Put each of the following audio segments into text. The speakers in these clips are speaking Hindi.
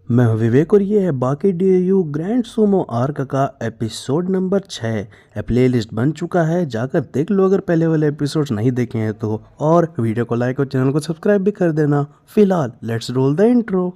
मैं हूं विवेक और ये है बाकी डीयू ग्रैंड सुमो आर्क का एपिसोड नंबर 6। प्ले लिस्ट बन चुका है, जाकर देख लो अगर पहले वाले एपिसोड्स नहीं देखे हैं तो, और वीडियो को लाइक और चैनल को सब्सक्राइब भी कर देना। फिलहाल let's roll the intro.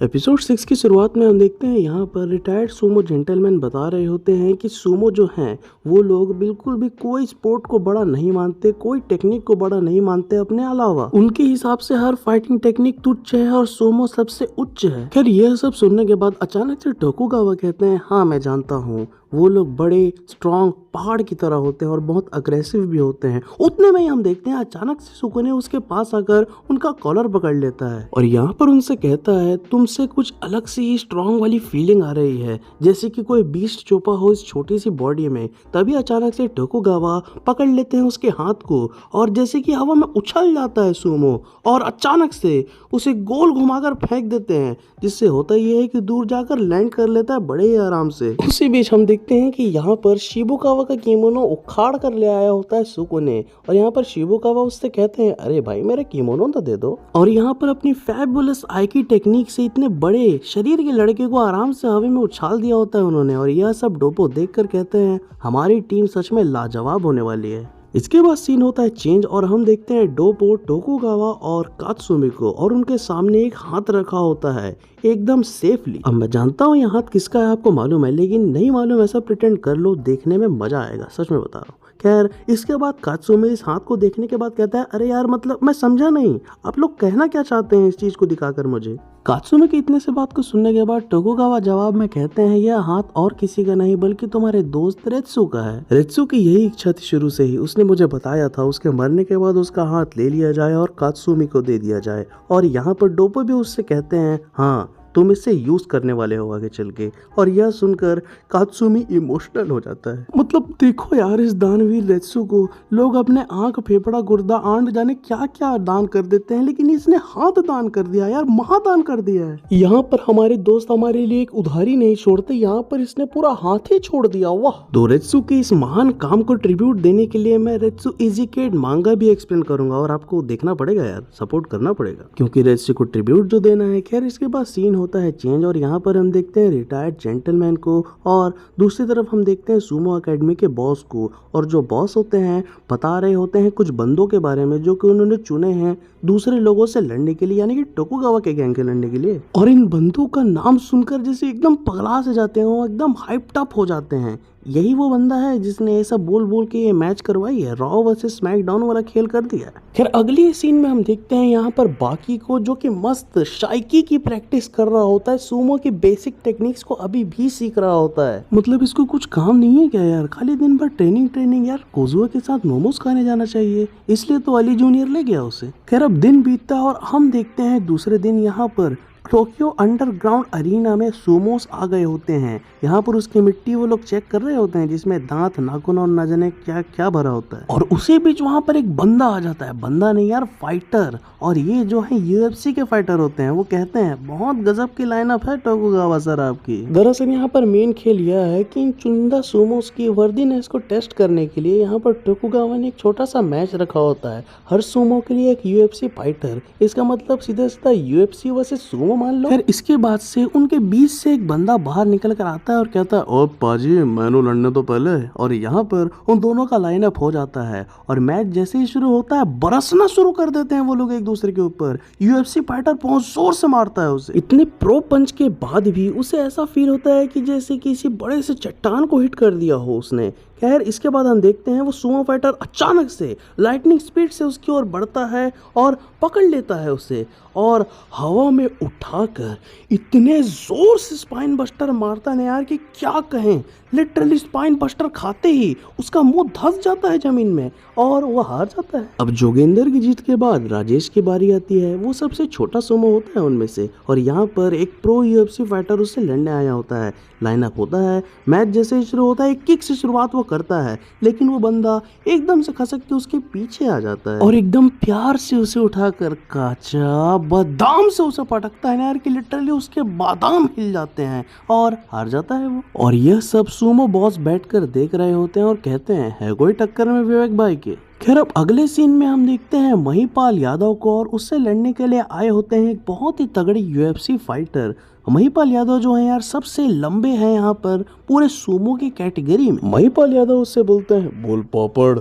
Episode 6 की शुरुआत में हम देखते हैं यहाँ पर रिटायर्ड सूमो जेंटलमैन बता रहे होते हैं कि सूमो जो हैं वो लोग बिल्कुल भी कोई स्पोर्ट को बड़ा नहीं मानते, कोई टेक्निक को बड़ा नहीं मानते अपने अलावा। उनके हिसाब से हर फाइटिंग टेक्निक तुच्छ है और सूमो सबसे उच्च है। खैर यह सब सुनने के बाद अचानक से टोकुगावा कहते हैं, हाँ मैं जानता हूँ वो लोग बड़े स्ट्रॉन्ग पहाड़ की तरह होते हैं और बहुत अग्रेसिव भी होते हैं। उतने में ही हम देखते हैं अचानक से सुकुने उसके पास आकर उनका कॉलर पकड़ लेता है और यहाँ पर उनसे कहता है, तुमसे कुछ अलग सी ही स्ट्रॉन्ग वाली फीलिंग आ रही है, जैसे कि कोई बीस्ट छुपा हो इस छोटी सी बॉडी में। तभी अचानक से टोकुगावा पकड़ लेते हैं उसके हाथ को और जैसे कि हवा में उछल जाता है सूमो और अचानक से उसे गोल घुमाकर फेंक देते हैं, जिससे होता ये है कि दूर जाकर लैंड कर लेता है बड़े ही आराम से। उसी बीच हम देखते हैं कि यहाँ पर शिबुकावा का किमोनो उखाड़ कर ले आया होता है सुकुने और यहाँ पर शिबुकावा उससे कहते हैं, अरे भाई मेरा किमोनो तो दे दो। और यहाँ पर अपनी फैबुलस आइकी टेक्निक से इतने बड़े शरीर के लड़के को आराम से हवा में उछाल दिया होता है उन्होंने। और यह सब डोपो देखकर कहते हैं, हमारी टीम सच में लाजवाब होने वाली है। इसके बाद सीन होता है चेंज और हम देखते हैं डोपो, टोकुगावा और कात्सुमी को, और उनके सामने एक हाथ रखा होता है एकदम सेफली। अब मैं जानता हूँ ये हाथ किसका है आपको मालूम है, लेकिन नहीं मालूम ऐसा प्रिटेंड कर लो, देखने में मजा आएगा, सच में बता रहा हूँ। खैर इसके बाद कात्सुमी इस हाथ को देखने के बाद कहता है, अरे यार मतलब मैं समझा नहीं, आप लोग कहना क्या चाहते हैं इस चीज को दिखाकर मुझे। कात्सुमी की इतने से बात को सुनने के बाद टोकुगावा जवाब में कहते हैं, यह हाथ और किसी का नहीं बल्कि तुम्हारे दोस्त रेत्सु का है। रेत्सु की यही इच्छा थी शुरू से ही, उसने मुझे बताया था उसके मरने के बाद उसका हाथ ले लिया जाए और कात्सुमी को दे दिया जाए। और यहाँ पर डोपो भी उससे कहते हैं, हाँ तुम इसे यूज करने वाले हो आगे चल के। और यह सुनकर कात्सुमी इमोशनल हो जाता है। मतलब देखो यार इस दानवीर रेत्सु को लोग अपने आंख, फेफड़ा, गुर्दा, आंड जाने क्या क्या दान कर देते हैं, लेकिन इसने हाथ दान कर दिया यार, महादान कर दिया है। यहाँ पर हमारे दोस्त हमारे लिए एक उधारी नहीं छोड़ते, यहाँ पर इसने पूरा हाथ ही छोड़ दिया। वाह। तो रेत्सु के इस महान काम को ट्रिब्यूट देने के लिए मैं रेत्सु इजिकेट मांगा भी एक्सप्लेन करूंगा और आपको देखना पड़ेगा यार, सपोर्ट करना पड़ेगा क्योंकि रेत्सु को ट्रिब्यूट जो देना है। खैर इसके बाद सीन होता है चेंज और यहाँ पर हम देखते हैं रिटायर्ड जेंटलमैन को और दूसरी तरफ हम देखते हैं सूमो एकेडमी के बॉस को। और जो बॉस होते हैं बता रहे होते हैं कुछ बंदों के बारे में जो कि उन्होंने चुने हैं दूसरे लोगों से लड़ने के लिए, यानी कि टोकुगावा के गैंग के लड़ने के लिए। और इन बंदों का नाम सुनकर जैसे एकदम पगला से जाते हैं, एकदम हाइप्ड अप हो जाते हैं। यही वो बंदा है जिसने ऐसा बोल बोल के ये मैच करवाई है, रॉ वर्सेस स्मैकडाउन वाला खेल कर दिया है। खैर अगली सीन में हम देखते हैं यहाँ पर बाकी को जो कि मस्त शाइकी की प्रैक्टिस कर रहा होता है, सूमो की बेसिक टेक्निक्स को अभी भी सीख रहा होता है। मतलब इसको कुछ काम नहीं है क्या यार, खाली दिन भर ट्रेनिंग यार, कोजुआ के साथ मोमोज खाने जाना चाहिए, इसलिए तो अली जूनियर ले गया उसे। खैर अब दिन बीतता है और हम देखते हैं दूसरे दिन यहाँ पर टोक्यो अंडरग्राउंड अरीना में सूमोस आ गए होते हैं। यहाँ पर उसकी मिट्टी वो लोग चेक कर रहे होते हैं जिसमें दांत, नाखून और न जाने क्या क्या भरा होता है। और उसी बीच वहाँ पर एक बंदा आ जाता है, बंदा नहीं यार फाइटर, और ये जो है यूएफसी के फाइटर होते हैं। वो कहते हैं, बहुत गजब की लाइनअप है टोकुगावा सर आपकी। दरअसल यहाँ पर मेन खेल यह है कि इन चुनिंदा सूमोस की वर्दीनेस को टेस्ट करने के लिए यहाँ पर टोकुगावा ने एक छोटा सा मैच रखा होता है, हर सूमो के लिए एक यूएफसी फाइटर। इसका मतलब सीधा सीधा यूएफसी वर्सेस सूमो मान लो। फिर इसके बाद से उनके बीच से एक बंदा बाहर निकल कर आता है और कहता है, ओ पाजी मैंने लड़ने तो पहले। और यहाँ पर उन दोनों का लाइनअप हो जाता है और मैच जैसे ही शुरू होता है बरसना शुरू कर देते हैं वो लोग एक दूसरे के ऊपर। यूएफसी फाइटर बहुत जोर से मारता है उसे, इतने प्रो पंच के बाद भी उसे ऐसा फील होता है कि जैसे किसी बड़े से चट्टान को हिट कर दिया हो उसने। खैर इसके बाद हम देखते हैं वो सूमो फाइटर अचानक से लाइटनिंग स्पीड से उसकी ओर बढ़ता है और पकड़ लेता है उसे और हवा में उठाकर इतने जोर से स्पाइन बस्टर मारता है यार कि क्या कहें। लिटरली स्पाइन बस्टर खाते ही उसका मुंह धंस जाता है जमीन में और वो हार जाता है। अब जोगेंद्र की जीत के बाद राजेश की बारी आती है, वो सबसे छोटा सूमो होता है उनमें से और यहाँ पर एक प्रो यूएफसी फाइटर उससे लड़ने आया होता है। लाइनअप होता है, मैच जैसे ही शुरू होता है एक किक से शुरुआत वो करता है, लेकिन वो बंदा एकदम से खसक के उसके पीछे आ जाता है और एकदम प्यार से उसे उठाकर काचा बादाम से उसे पटकता है यार कि लिटरली उसके बादाम हिल जाते हैं और हार जाता है वो। और यह सब सूमो बॉस बैठकर देख रहे होते हैं और कहते हैं, है कोई टक्कर में विवेक भाई के। खैर अब अगले सीन में हम देखते हैं महिपाल यादव को और उससे लड़ने के लिए आए होते हैं एक बहुत ही तगड़े यूएफसी फाइटर। महिपाल यादव जो है यार सबसे लंबे हैं यहाँ पर पूरे सूमो की कैटेगरी में। महिपाल यादव उससे बोलते हैं बोल पापड़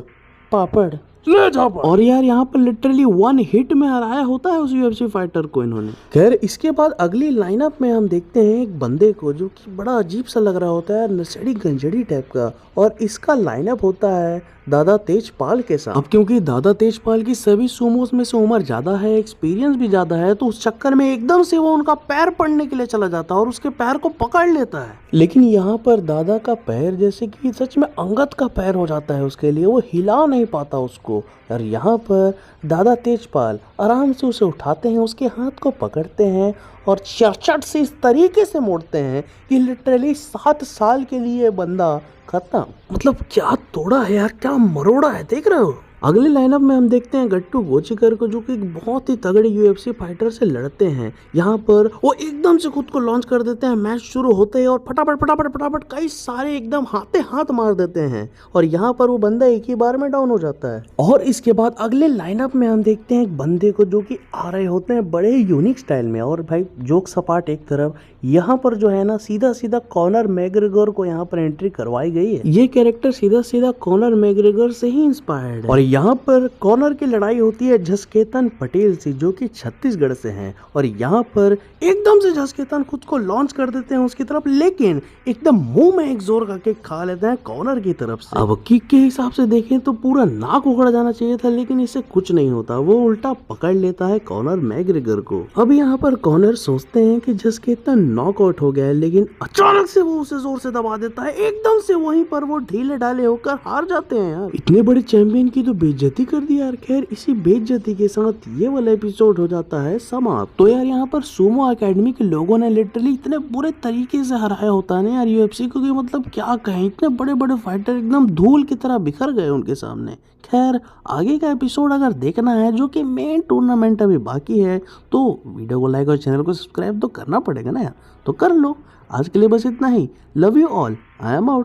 पापड़ ले जा। और यार यहाँ पर लिटरली 1 हिट में हराया होता है उस यूएफसी फाइटर को इन्होंने। खैर इसके बाद अगली लाइनअप में हम देखते हैं एक बंदे को जो कि बड़ा अजीब सा लग रहा होता है, नशेड़ी गंजड़ी टाइप का, और इसका लाइनअप होता है दादा तेजपाल के साथ। अब क्योंकि दादा तेजपाल की सभी सूमोस में से उम्र ज्यादा है, एक्सपीरियंस भी ज्यादा है, तो उस चक्कर में एकदम से वो उनका पैर पड़ने के लिए चला जाता है और उसके पैर को पकड़ लेता है। लेकिन यहाँ पर दादा का पैर जैसे कि सच में अंगद का पैर हो जाता है उसके लिए, वो हिला नहीं पाता उसको। और यहाँ पर दादा तेजपाल आराम से उसे उठाते हैं, उसके हाथ को पकड़ते हैं और चट से इस तरीके से मोड़ते हैं कि लिटरली 7 साल के लिए बंदा खत्म। मतलब क्या तोड़ा है यार, क्या मरोड़ा है, देख रहे हो। अगले लाइनअप में हम देखते हैं गट्टू गोचीकर को जो कि एक बहुत ही तगड़े यूएफसी फाइटर से लड़ते हैं। यहाँ पर वो एकदम से खुद को लॉन्च कर देते हैं मैच शुरू होते ही और फटाफट फटाफट फटाफट कई सारे एकदम हाथे हाथ मार देते हैं और यहाँ पर वो बंदा एक ही बार में डाउन हो जाता है। और इसके बाद अगले लाइनअप में हम देखते हैं एक बंदे को जो कि आ रहे होते हैं बड़े यूनिक स्टाइल में। और भाई जोक सपाट एक तरफ, यहाँ पर जो है ना सीधा सीधा कॉनर मैग्रेगर को यहाँ पर एंट्री करवाई गई है। ये कैरेक्टर सीधा सीधा कॉनर मैग्रेगर से ही इंस्पायर्ड है। और यहाँ पर कॉनर की लड़ाई होती है झसकेतन पटेल से जो कि छत्तीसगढ़ से हैं। और यहाँ पर एकदम से झसकेतन खुद को लॉन्च कर देते हैं उसकी तरफ, लेकिन एकदम मुंह में एक जोर का किक खा लेते हैं कॉनर की तरफ से। अब किक के हिसाब से देखें तो पूरा नाक उखड़ जाना चाहिए था, लेकिन इससे कुछ नहीं होता, वो उल्टा पकड़ लेता है कॉनर मैग्रेगर को। अब यहाँ पर कॉनर सोचते हैं कि झसकेतन नॉकआउट हो गया है, लेकिन अचानक से वो उसे जोर से दबा देता है, एकदम से वहीं पर वो ढीले ढाले होकर हार जाते हैं। यार इतने बड़े चैंपियन की तो बेइज्जती कर दी यार। खैर इसी बेइज्जती के साथ ये वाला एपिसोड हो जाता है समाप्त। तो यार यहाँ पर सूमो एकेडमी के लोगों ने लिटरली इतने बुरे तरीके से हराया होता है ना यार यूएफसी को, कि मतलब क्या कहें, इतने बड़े बड़े फाइटर एकदम धूल की तरह बिखर गए उनके सामने। खैर आगे का एपिसोड अगर देखना है जो कि मेन टूर्नामेंट अभी बाकी है, तो वीडियो को लाइक और चैनल को सब्सक्राइब तो करना पड़ेगा ना यार, तो कर लो। आज के लिए बस इतना ही। Love you all, I am out.